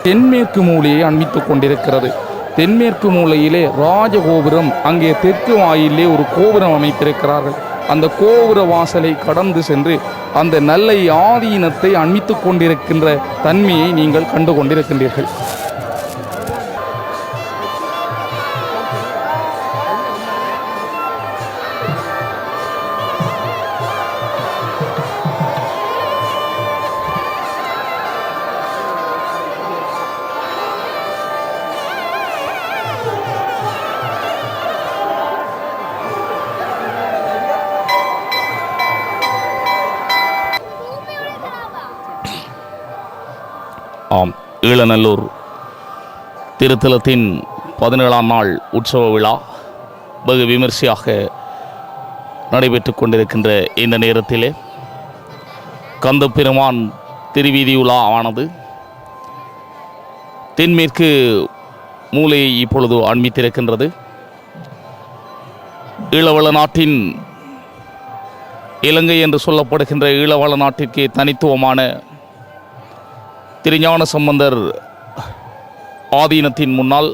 தென்மேற்கு மூலையை அண்மித்து கொண்டிருக்கிறது. தென்மேற்கு மூலையிலே ராஜகோபுரம், அங்கே தெற்கு வாயிலே ஒரு கோபுரம் அமைத்திருக்கிறார்கள். அந்த கோபுர வாசலை கடந்து சென்று அந்த நல்லை ஆதீனத்தை அண்மித்து கொண்டிருக்கின்ற தன்மையை நீங்கள் கண்டு கொண்டிருக்கின்றீர்கள். ஆம், ஈழநல்லூர் திருத்தலத்தின் 17ஆம் நாள் உற்சவ விழா வெகு விமர்சையாக நடைபெற்று கொண்டிருக்கின்ற இந்த நேரத்திலே கந்தப்பெருமான் திருவீதி உலா ஆனது தென்மேற்கு மூலையை இப்பொழுது அண்மித்திருக்கின்றது. ஈழவள நாட்டின், இலங்கை என்று சொல்லப்படுகின்ற ஈழவள நாட்டிற்கு தனித்துவமான திருஞான சம்பந்தர் ஆதீனத்தின் முன்னால்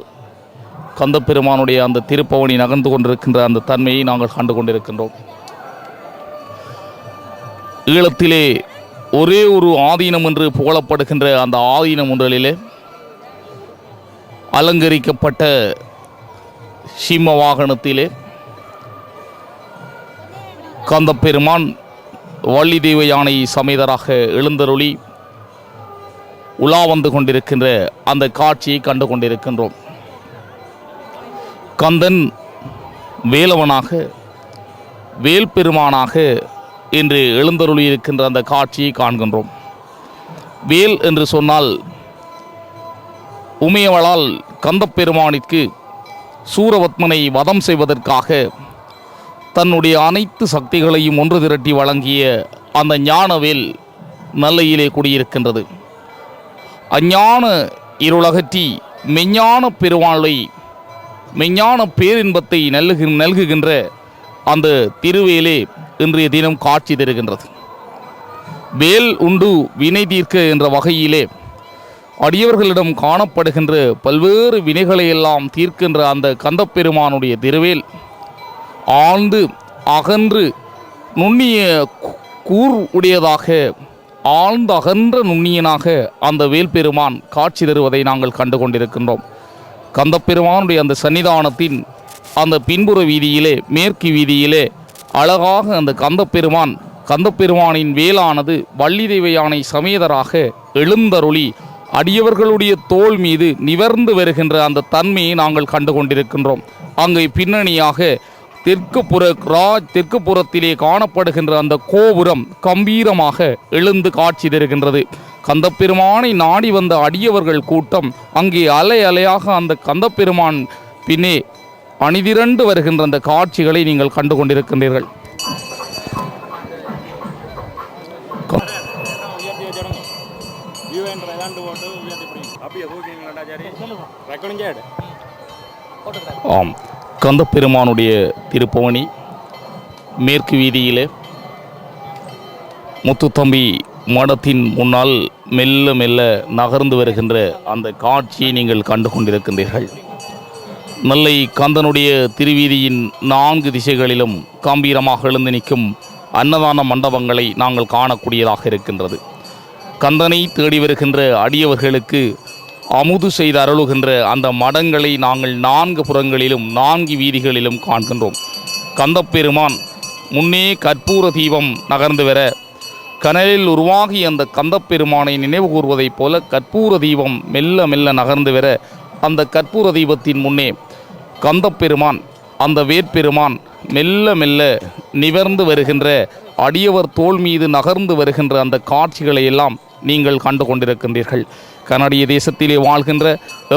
கந்தப்பெருமானுடைய அந்த திருப்பவனி நகர்ந்து கொண்டிருக்கின்ற அந்த தன்மையை நாங்கள் கண்டு கொண்டிருக்கின்றோம். ஈழத்திலே ஒரே ஒரு ஆதீனம் என்று புகழப்படுகின்ற அந்த ஆதீனம் ஒன்றிலே அலங்கரிக்கப்பட்ட சிம்ம வாகனத்திலே கந்தப்பெருமான் வள்ளி தெய்வ யானை சமேதராக எழுந்தருளி உலா வந்து கொண்டிருக்கின்ற அந்த காட்சியை கண்டு கொண்டிருக்கின்றோம். கந்தன் வேலவனாக, வேல் பெருமானாக என்று எழுந்தருளி இருக்கின்ற அந்த காட்சியை காண்கின்றோம். வேல் என்று சொன்னால் உமையவளால் கந்தப்பெருமானிற்கு சூரபத்மனை வதம் செய்வதற்காக தன்னுடைய அனைத்து சக்திகளையும் ஒன்று திரட்டி வழங்கிய அந்த ஞானவேல் நல்லையிலே குடியிருக்கின்றது. அஞ்ஞான இருளகற்றி மெஞ்ஞான பெருவாளை, மெஞ்ஞான பேரின்பத்தை நல்குகின்ற அந்த திருவேலே இன்றைய தினம் காட்சி தருகின்றது. வேல் உண்டு வினை தீர்க்க என்ற வகையிலே அடியவர்களிடம் காணப்படுகின்ற பல்வேறு வினைகளையெல்லாம் தீர்க்கின்ற அந்த கந்தப்பெருமானுடைய திருவேல் ஆழ்ந்து அகன்று நுண்ணிய கூர் உடையதாக, ஆழ்ந்த அகன்ற நுண்ணியனாக அந்த வேல்பெருமான் காட்சி தருவதை நாங்கள் கண்டு கொண்டிருக்கின்றோம். கந்தப்பெருமானுடைய அந்த சன்னிதானத்தின் அந்த பின்புற வீதியிலே, மேற்கு வீதியிலே அழகாக அந்த கந்தப்பெருமானின் வேலானது வள்ளி தெய்வ யானை சமேதராக எழுந்தருளி அடியவர்களுடைய தோள் மீது நிவர்ந்து வருகின்ற அந்த தன்மையை நாங்கள் கண்டு கொண்டிருக்கின்றோம். அங்கே பின்னணியாக தெற்கு புறத்திலே காணப்படுகின்ற அந்த கோபுரம் கம்பீரமாக எழுந்து காட்சி தருகின்றது. கந்தப்பெருமானை நாடி வந்த அடியவர்கள் கூட்டம் அங்கே அலை அலையாக அந்த கந்தப்பெருமான் பின்னே அணிதிரண்டு வருகின்ற அந்த காட்சிகளை நீங்கள் கண்டு கொண்டிருக்கின்றீர்கள். ஆம், கந்தப்பெருமானுடைய திருப்பவனி மேற்கு வீதியிலே முத்துத்தம்பி மடத்தின் முன்னால் மெல்ல மெல்ல நகர்ந்து வருகின்ற அந்த காட்சியை நீங்கள் கண்டு கொண்டிருக்கின்றீர்கள். நல்லை கந்தனுடைய திருவீதியின் 4 திசைகளிலும் கம்பீரமாக எழுந்து நிற்கும் அன்னதான மண்டபங்களை நாங்கள் காணக்கூடியதாக இருக்கின்றது. கந்தனை தேடி வருகின்ற அடியவர்களுக்கு அமுது செய்து அருளுகின்ற அந்த மடங்களை நாங்கள் 4 புறங்களிலும் 4 வீதிகளிலும் காண்கின்றோம். கந்தப்பெருமான் முன்னே கற்பூர தீபம் நகர்ந்து வர கனலில் உருவாகி அந்த கந்தப்பெருமானை நினைவு கூர்வதைப் போல கற்பூர தீபம் மெல்ல மெல்ல நகர்ந்து வர அந்த கற்பூர தீபத்தின் முன்னே கந்தப்பெருமான், அந்த வேற்பெருமான் மெல்ல மெல்ல நிவர்ந்து வருகின்ற, அடியவர் தோள் மீது நகர்ந்து வருகின்ற அந்த காட்சிகளை எல்லாம் நீங்கள் கண்டு கொண்டிருக்கின்றீர்கள். கனடிய தேசத்திலே வாழ்கின்ற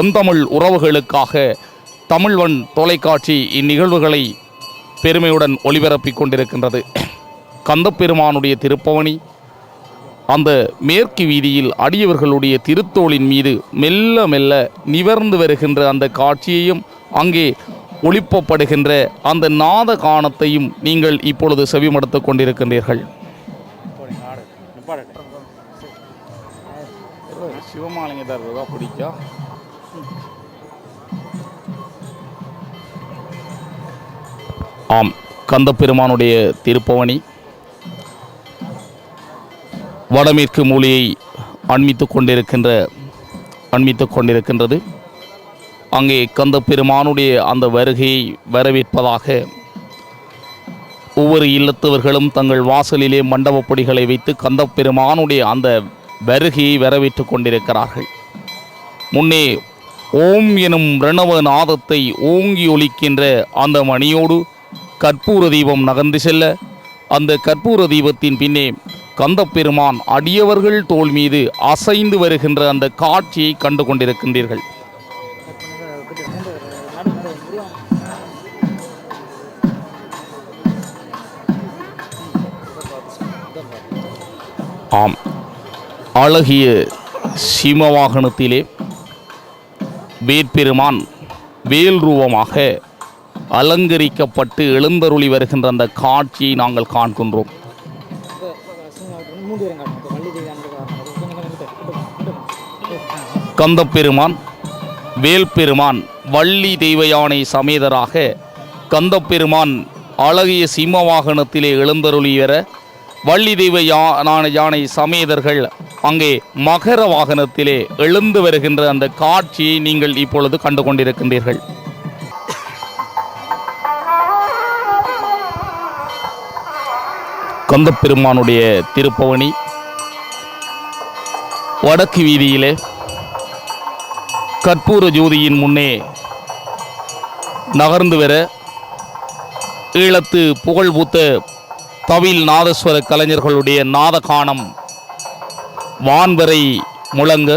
எந்தமிழ் உறவுகளுக்காக தமிழ்வன் தொலைக்காட்சி இந்நிகழ்வுகளை பெருமையுடன் ஒளிபரப்பிக் கொண்டிருக்கின்றது. கந்தப்பெருமானுடைய திருப்பவனி அந்த மேற்கு வீதியில் அடியவர்களுடைய திருத்தோளின் மீது மெல்ல மெல்ல நிவர்ந்து வருகின்ற அந்த காட்சியையும் அங்கே ஒளிப்பப்படுகின்ற அந்த நாத கானத்தையும் நீங்கள் இப்பொழுது செவிமடுத்துக் கொண்டிருக்கின்றீர்கள். சிவமாலிங்க தர்றதா பிடிக்கா? ஆம், கந்தப்பெருமானுடைய திருப்பவனி வடமேற்கு மூலையை அண்மித்துக் கொண்டிருக்கின்றது. அங்கே கந்தப்பெருமானுடைய அந்த வருகையை வரவேற்பதாக ஒவ்வொரு இல்லத்தவர்களும் தங்கள் வாசலிலே மண்டபப்பொடிகளை வைத்து கந்தப்பெருமானுடைய அந்த வருகையை வரவேற்று கொண்டிருக்கிறார்கள். முன்னே ஓம் எனும் பிரணவ நாதத்தை ஓங்கி ஒலிக்கின்ற அந்த மணியோடு கற்பூர தீபம் நகர்ந்து செல்ல, அந்த கற்பூர தீபத்தின் பின்னே கந்தப்பெருமான் அடியவர்கள் தோள் மீது அசைந்து வருகின்ற அந்த காட்சியை கண்டு கொண்டிருக்கின்றீர்கள். ஆம், அழகிய சிம்மவாகனத்திலே வேற்பெருமான் வேல் ரூபமாக அலங்கரிக்கப்பட்டு எழுந்தருளி வருகின்ற அந்த காட்சியை நாங்கள் காண்கின்றோம். கந்தப்பெருமான் வேல்பெருமான் வள்ளி தெய்வ யானை சமேதராக கந்தப்பெருமான் அழகிய சிம்ம வாகனத்திலே எழுந்தருளி வர, வள்ளி தெய்வ யானை சமேதர்கள் அங்கே மகர வாகனத்திலே எழுந்து வருகின்ற அந்த காட்சியை நீங்கள் இப்பொழுது கண்டு கொண்டிருக்கின்றீர்கள். கந்தப்பெருமானுடைய திருப்பவனி வடக்கு வீதியிலே கற்பூர ஜோதியின் முன்னே நகர்ந்து வர, ஈழத்து புகழ்பூத்த தவில் நாதஸ்வர கலைஞர்களுடைய நாதகானம் வான்வரை முழங்க,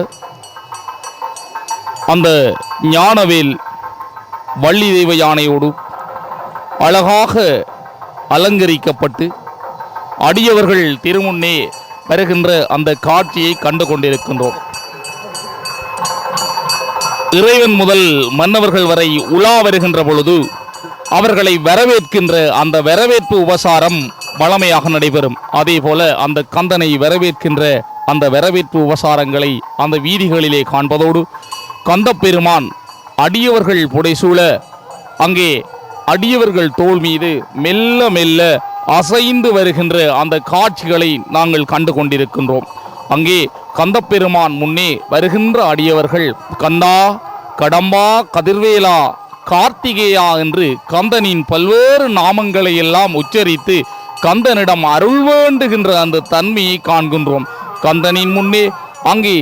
அந்த ஞானவேல் வள்ளி தெய்வ யானையோடு அழகாக அலங்கரிக்கப்பட்டு அடியவர்கள் திருமுன்னே வருகின்ற அந்த காட்சியை கண்டு கொண்டிருக்கின்றோம். இறைவன் முதல் மன்னவர்கள் வரை உலா வருகின்ற பொழுது அவர்களை வரவேற்கின்ற அந்த வரவேற்பு உபசாரம் வளமையாக நடைபெறும். அதே போல அந்த கந்தனை வரவேற்கின்ற அந்த வரவேற்பு உபசாரங்களை அந்த வீதிகளிலே காண்பதோடு, கந்தப்பெருமான் அடியவர்கள் புடைசூழ அங்கே அடியவர்கள் தோள் மீது மெல்ல மெல்ல அசைந்து வருகின்ற அந்த காட்சிகளை நாங்கள் கண்டு கொண்டிருக்கின்றோம். அங்கே கந்தப்பெருமான் முன்னே வருகின்ற அடியவர்கள் கந்தா, கடம்பா, கதிர்வேலா, கார்த்திகேயா என்று கந்தனின் பல்வேறு நாமங்களை எல்லாம் உச்சரித்து கந்தனிடம் அருள் வேண்டுகின்ற அந்த தன்மையை காண்கின்றோம். கந்தனின் முன்னே அங்கே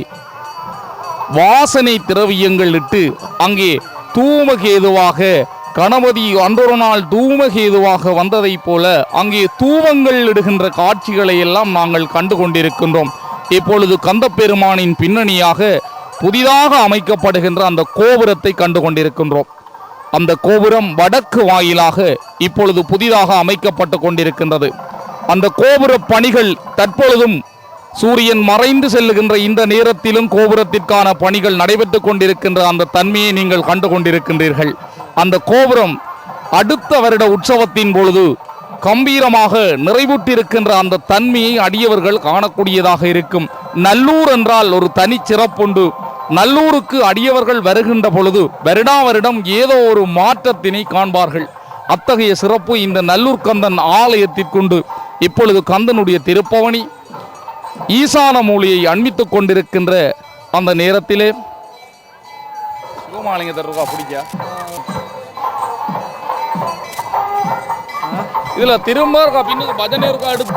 வாசனை திரவியங்கள் இட்டு அங்கே தூமகேதுவாக கணபதி அன்றொரு நாள் தூமகேதுவாக வந்ததைப் போல அங்கே தூவங்கள் இடுகின்ற காட்சிகளை எல்லாம் நாங்கள் கண்டு கொண்டிருக்கின்றோம். இப்பொழுது கந்தப்பெருமானின் பின்னணியாக புதிதாக அமைக்கப்படுகின்ற அந்த கோபுரத்தை கண்டு கொண்டிருக்கின்றோம். அந்த கோபுரம் வடக்கு வாயிலாக இப்பொழுது புதிதாக அமைக்கப்பட்டு கொண்டிருக்கின்றது. அந்த கோபுர பணிகள் தற்பொழுதும் சூரியன் மறைந்து செல்லுகின்ற இந்த நேரத்திலும் கோபுரத்திற்கான பணிகள் நடைபெற்று கொண்டிருக்கின்ற அந்த தன்மையை நீங்கள் கண்டு கொண்டிருக்கின்றீர்கள். அந்த கோபுரம் அடுத்த வருட உற்சவத்தின் பொழுது கம்பீரமாக நிறைவுற்றிருக்கின்ற அந்த தன்மையை அடியவர்கள் காணக்கூடியதாக இருக்கும். நல்லூர் என்றால் ஒரு தனி சிறப்புண்டு. நல்லூருக்கு அடியவர்கள் வருகின்ற பொழுது வருடா வருடம் ஏதோ ஒரு மாற்றத்தினை காண்பார்கள். அத்தகைய சிறப்பு இந்த நல்லூர் கந்தன் ஆலயத்திற்குண்டு. இப்பொழுது கந்தனுடைய திருப்பவனி ஈசான மூலையை அண்மித்துக் கொண்டிருக்கின்ற அந்த நேரத்திலே சிவமாலிங்க தர்றதா பிடிக்கா? இதுல திரும்ப இருக்கா, பின்னுக்கு பஜனை இருக்கா, அடுத்து